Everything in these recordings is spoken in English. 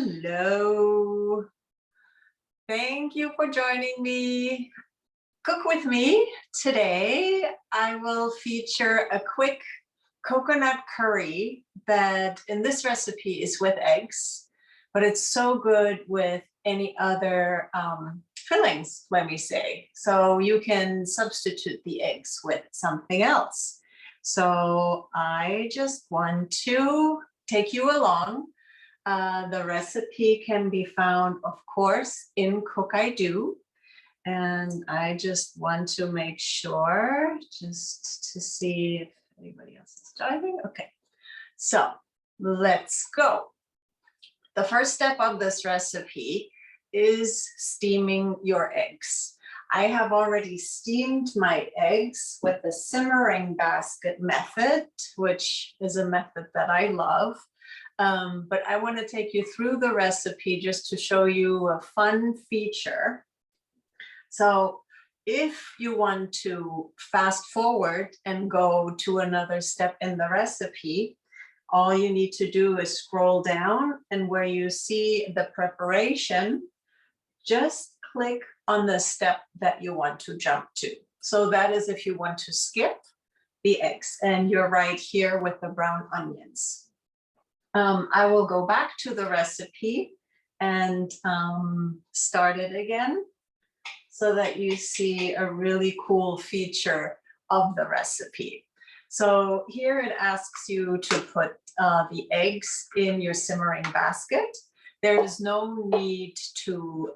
Hello. Thank you for joining me. Cook with me. Today, I will feature a quick coconut curry that in this recipe is with eggs, but it's so good with any other fillings, let me say. So you can substitute the eggs with something else. So I just want to take you along. The recipe can be found, of course, in COOKIDOO. And I just want to make sure, just to see if anybody else is joining. Okay, so let's go. The first step of this recipe is steaming your eggs. I have already steamed my eggs with the simmering basket method, which is a method that I love. But I want to take you through the recipe just to show you a fun feature. So if you want to fast forward and go to another step in the recipe, all you need to do is scroll down, and where you see the preparation, just click on the step that you want to jump to. So that is if you want to skip the eggs, and you're right here with the brown onions. I will go back to the recipe and start it again so that you see a really cool feature of the recipe. So here it asks you to put the eggs in your simmering basket. There is no need to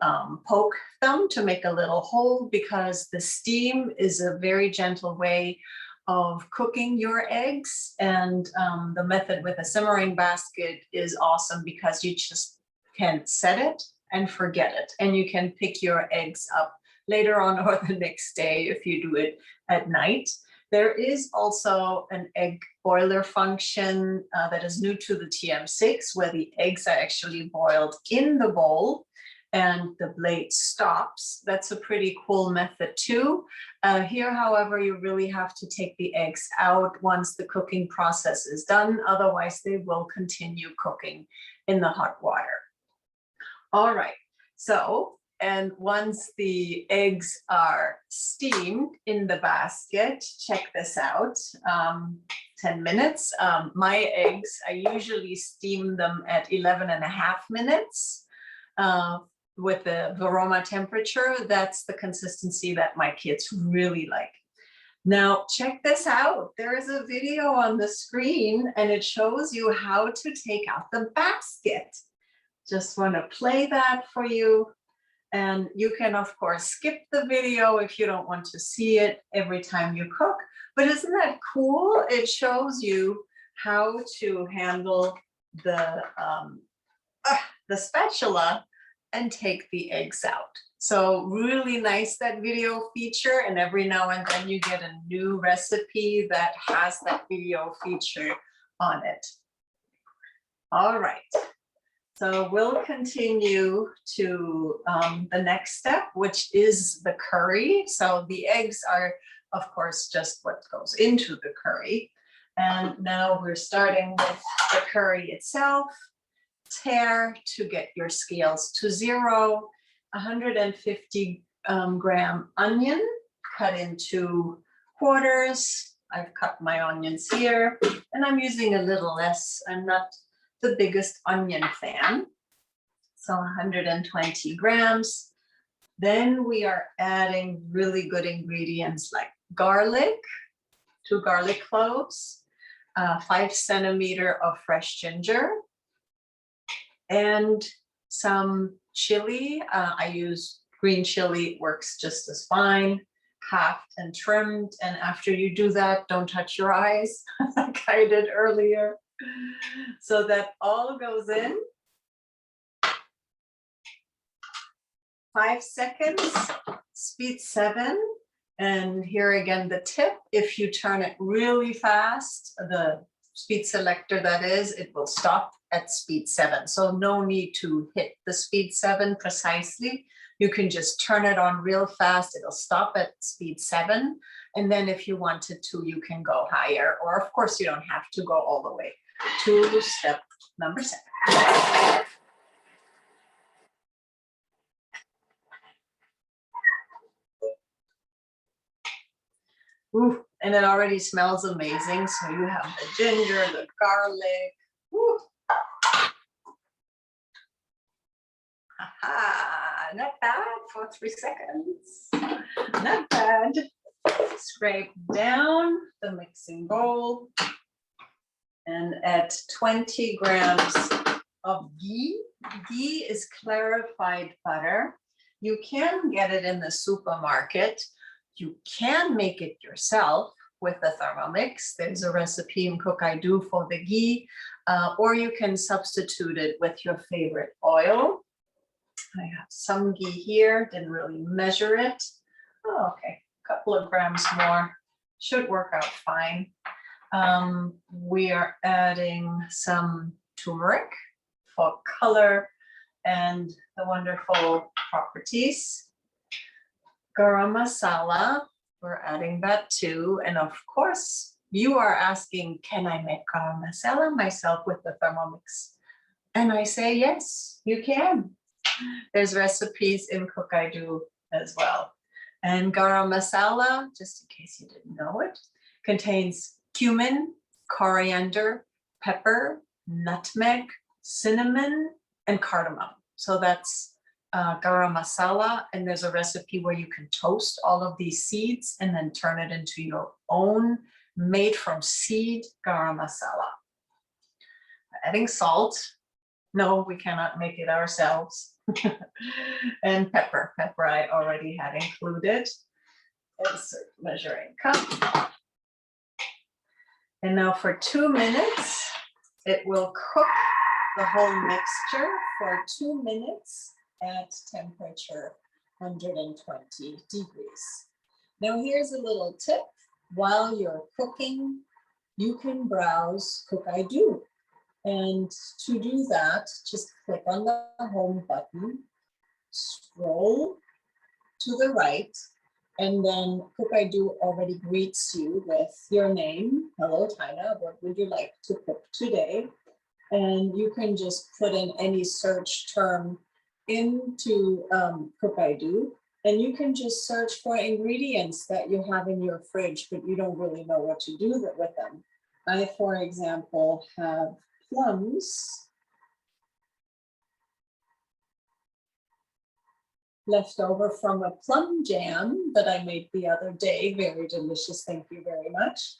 poke them to make a little hole, because the steam is a very gentle way of cooking your eggs, and the method with a simmering basket is awesome because you just can set it and forget it, and you can pick your eggs up later on or the next day if you do it at night. There is also an egg boiler function that is new to the TM6, where the eggs are actually boiled in the bowl and the blade stops. That's a pretty cool method too. Here, however, you really have to take the eggs out once the cooking process is done. Otherwise, they will continue cooking in the hot water. All right, so, and once the eggs are steamed in the basket, check this out, 10 minutes. My eggs, I usually steam them at 11.5 minutes. With the Varoma temperature, that's the consistency that my kids really like. Now, check this out. There is a video on the screen, and it shows you how to take out the basket. Just want to play that for you. And you can, of course, skip the video if you don't want to see it every time you cook. But isn't that cool? It shows you how to handle the spatula and take the eggs out. So really nice, that video feature, and every now and then you get a new recipe that has that video feature on it. All right, so we'll continue to the next step, which is the curry. So the eggs are, of course, just what goes into the curry. And now we're starting with the curry itself. Tare to get your scales to 0, 150 gram onion cut into quarters. I've cut my onions here, and I'm using a little less. I'm not the biggest onion fan. So 120 grams. Then we are adding really good ingredients like garlic, 2 garlic cloves, 5 centimeters of fresh ginger, and some chili. I use green chili, works just as fine, halved and trimmed. And after you do that, don't touch your eyes like I did earlier. So that all goes in. 5 seconds, speed 7. And here again, the tip, if you turn it really fast, the speed selector that is, it will stop at speed 7. So no need to hit the speed 7 precisely. You can just turn it on real fast. It'll stop at speed 7. And then if you wanted to, you can go higher. Or of course, you don't have to go all the way to step number 7. Ooh, and it already smells amazing. So you have the ginger, the garlic. Ooh. Aha, not bad for 3 seconds. Not bad. Scrape down the mixing bowl and add 20 grams of ghee. Ghee is clarified butter. You can get it in the supermarket. You can make it yourself with the Thermomix. There's a recipe in COOKIDOO for the ghee, or you can substitute it with your favorite oil. I have some ghee here, didn't really measure it. Oh, okay, a couple of grams more, should work out fine. We are adding some turmeric for color and the wonderful properties. Garam masala, we're adding that too. And of course, you are asking, can I make garam masala myself with the Thermomix? And I say, yes, you can. There's recipes in COOKIDOO as well. And garam masala, just in case you didn't know it, contains cumin, coriander, pepper, nutmeg, cinnamon, and cardamom. So that's garam masala. And there's a recipe where you can toast all of these seeds and then turn it into your own made from seed garam masala. Adding salt. No, we cannot make it ourselves. And pepper I already had included. Insert measuring cup. And now for 2 minutes, it will cook the whole mixture for 2 minutes at temperature 120 degrees. Now here's a little tip. While you're cooking, you can browse COOKIDOO. And to do that, just click on the home button, scroll to the right, and then COOKIDOO already greets you with your name. Hello, Tina, what would you like to cook today? And you can just put in any search term into COOKIDOO, and you can just search for ingredients that you have in your fridge, but you don't really know what to do with them. I, for example, have plums left over from a plum jam that I made the other day. Very delicious, thank you very much.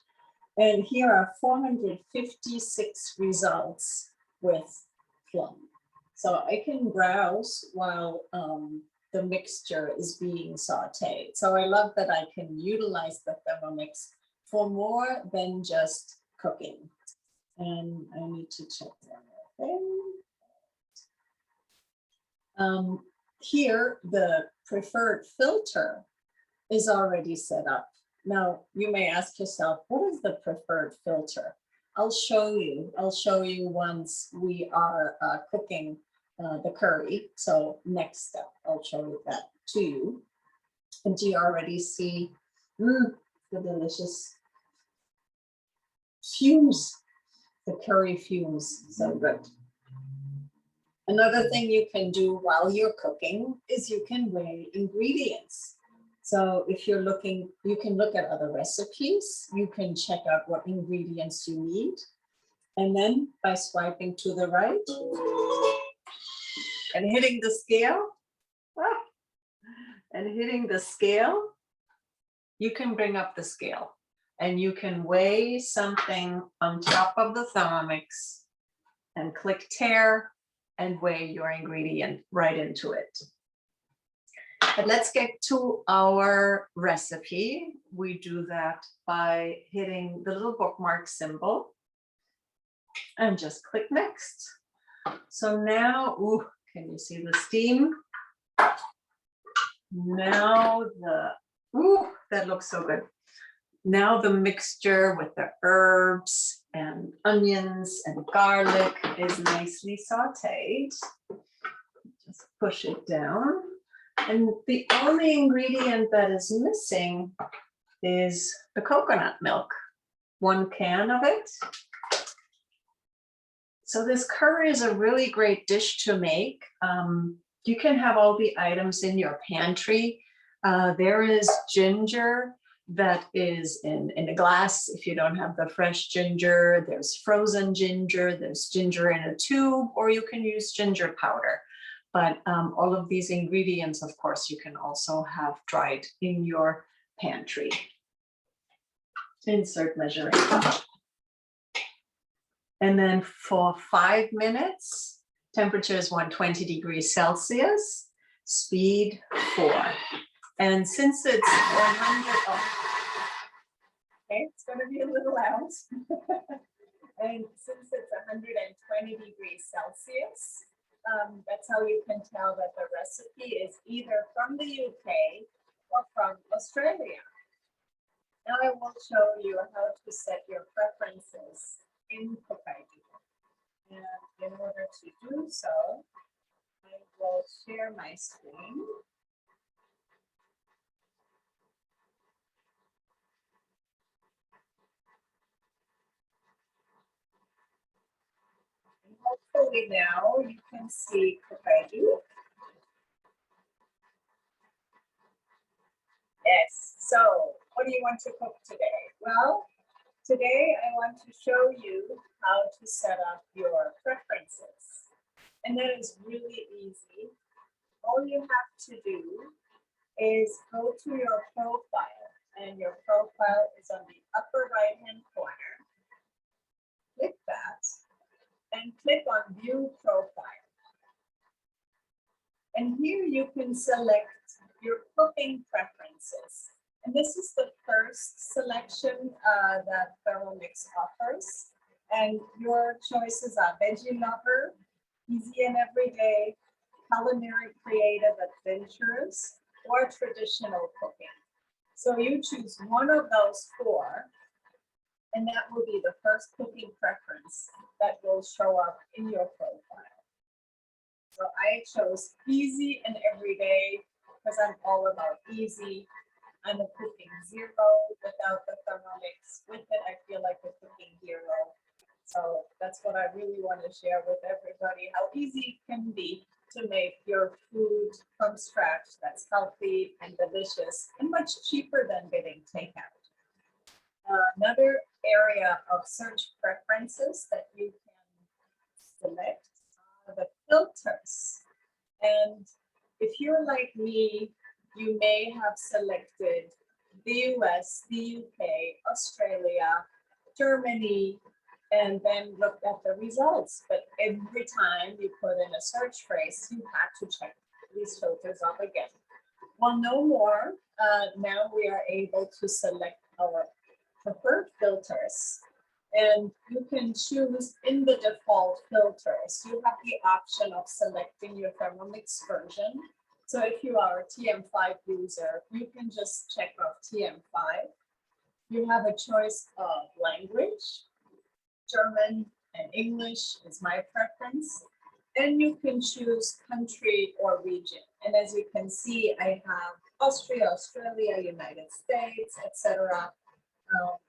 And here are 456 results with plum. So I can browse while the mixture is being sauteed. So I love that I can utilize the Thermomix for more than just cooking. And I need to check one more thing. Here, the preferred filter is already set up. Now, you may ask yourself, what is the preferred filter? I'll show you once we are cooking the curry. So next step, I'll show you that to you. And you already see the delicious fumes. The curry fumes, so good. Another thing you can do while you're cooking is you can weigh ingredients. So if you're looking, you can look at other recipes, you can check out what ingredients you need. And then by swiping to the right and hitting the scale, you can bring up the scale. And you can weigh something on top of the Thermomix and click tare and weigh your ingredient right into it. But let's get to our recipe. We do that by hitting the little bookmark symbol and just click next. So now, can you see the steam? Now that looks so good. Now the mixture with the herbs and onions and garlic is nicely sauteed. Just push it down. And the only ingredient that is missing is the coconut milk. 1 can of it. So this curry is a really great dish to make. You can have all the items in your pantry. There is ginger. that is in a glass. If you don't have the fresh ginger, there's frozen ginger, there's ginger in a tube, or you can use ginger powder. But all of these ingredients, of course, you can also have dried in your pantry. Insert measuring cup. And then for 5 minutes, temperature is 120 degrees Celsius, speed 4. And since it's 100, okay, it's going to be a little loud. And since it's 120 degrees Celsius, that's how you can tell that the recipe is either from the UK or from Australia. Now I will show you how to set your preferences in COOKIDOO. And in order to do so, I will share my screen. And hopefully now you can see COOKIDOO. Yes, so what do you want to cook today? Well, today I want to show you how to set up your preferences. And that is really easy. All you have to do is go to your profile, and your profile is on the upper right-hand corner. Click that and click on View Profile. And here you can select your cooking preferences. And this is the first selection that Thermomix offers. And your choices are Veggie Lover, Easy and Everyday, Culinary Creative Adventurous, or Traditional Cooking. So you choose one of those 4, and that will be the first cooking preference that will show up in your profile. So I chose Easy and Everyday because I'm all about easy. I'm a cooking zero without the Thermomix. With it, I feel like a cooking hero. So that's what I really want to share with everybody, how easy it can be to make your food from scratch that's healthy and delicious and much cheaper than getting takeout. Another area of search preferences that you can select are the filters. And if you're like me, you may have selected the US, the UK, Australia, Germany, and then looked at the results. But every time you put in a search phrase, you had to check these filters up again. Well, no more. Now we are able to select our preferred filters. And you can choose in the default filters. You have the option of selecting your Thermomix version. So if you are a TM5 user, you can just check off TM5. You have a choice of language. German and English is my preference. And you can choose country or region. And as you can see, I have Austria, Australia, United States, etc.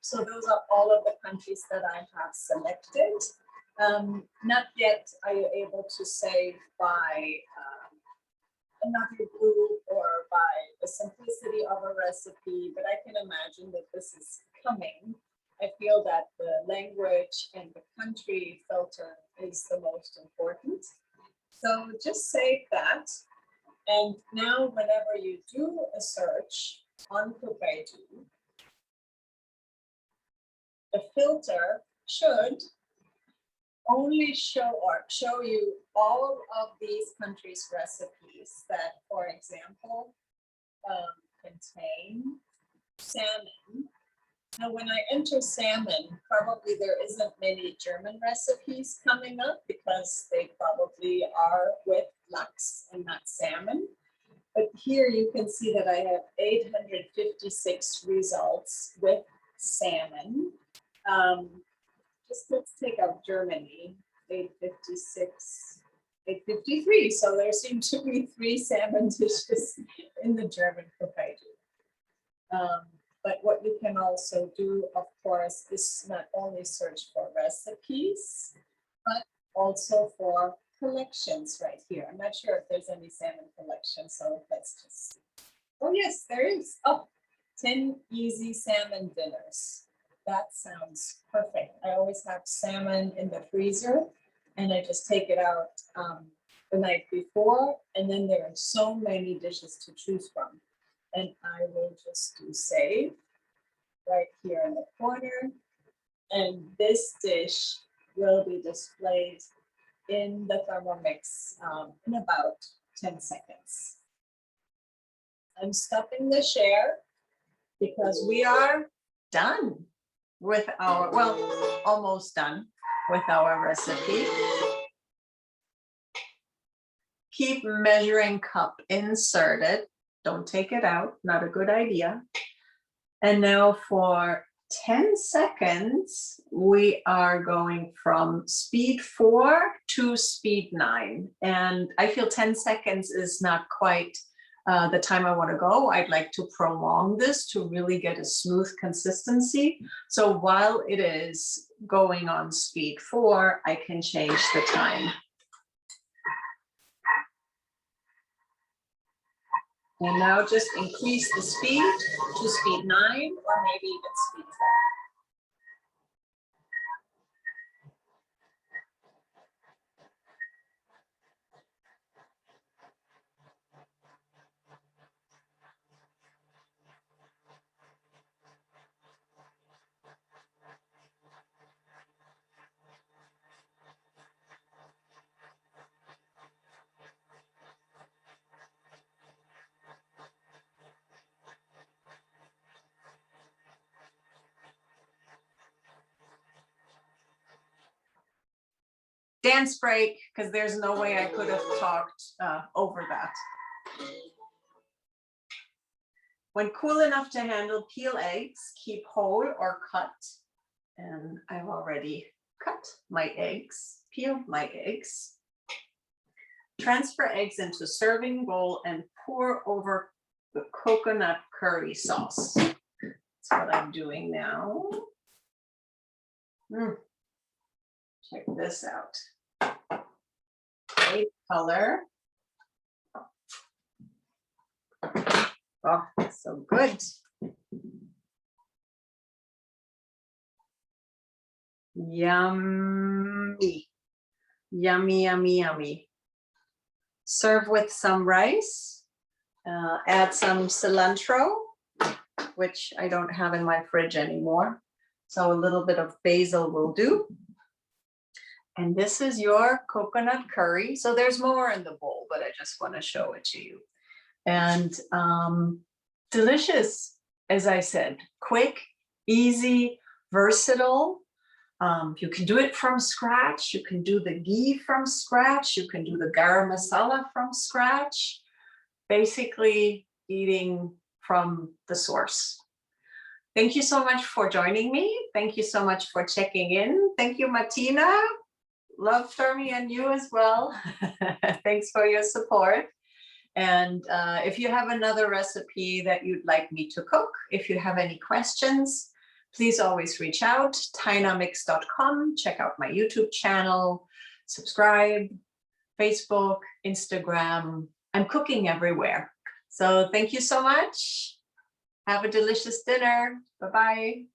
So those are all of the countries that I have selected. Not yet are you able to save by another group or by the simplicity of a recipe, but I can imagine that this is coming. I feel that the language and the country filter is the most important. So just save that. And now whenever you do a search on COOKIDOO, the filter should only show you all of these countries' recipes that, for example, contain salmon. Now, when I enter salmon, probably there isn't many German recipes coming up because they probably are with lachs and not salmon. But here you can see that I have 856 results with salmon. Just let's take out Germany, 856, 853. So there seem to be 3 salmon dishes in the German COOKIDOO. But what you can also do, of course, is not only search for recipes, but also for collections right here. I'm not sure if there's any salmon collection, so let's just see. Oh yes, there is. Oh, 10 easy salmon dinners. That sounds perfect. I always have salmon in the freezer and I just take it out the night before, and then there are so many dishes to choose from. And I will just do save right here in the corner. And this dish will be displayed in the Thermomix in about 10 seconds. I'm stopping the share because we are done with our, well, almost done with our recipe. Keep measuring cup inserted. Don't take it out, not a good idea. And now for 10 seconds, we are going from speed 4 to speed 9. And I feel 10 seconds is not quite the time I want to go. I'd like to prolong this to really get a smooth consistency. So while it is going on speed 4, I can change the time. And now just increase the speed to speed 9 or maybe even speed 4. Dance break, because there's no way I could have talked over that. When cool enough to handle, peel eggs, keep whole or cut. And I've already cut my eggs, peeled my eggs. Transfer eggs into serving bowl and pour over the coconut curry sauce. That's what I'm doing now. Check this out. Great color. Oh, so good. Yummy. Yummy, yummy, yummy. Serve with some rice. Add some cilantro, which I don't have in my fridge anymore. So a little bit of basil will do. And this is your coconut curry. So there's more in the bowl, but I just want to show it to you. And delicious, as I said, quick, easy, versatile. You can do it from scratch. You can do the ghee from scratch. You can do the garam masala from scratch. Basically eating from the source. Thank you so much for joining me. Thank you so much for checking in. Thank you, Martina. Love Thermi and you as well. Thanks for your support. And if you have another recipe that you'd like me to cook, if you have any questions, please always reach out, thermomix.com. Check out my YouTube channel, subscribe, Facebook, Instagram. I'm cooking everywhere. So thank you so much. Have a delicious dinner. Bye-bye.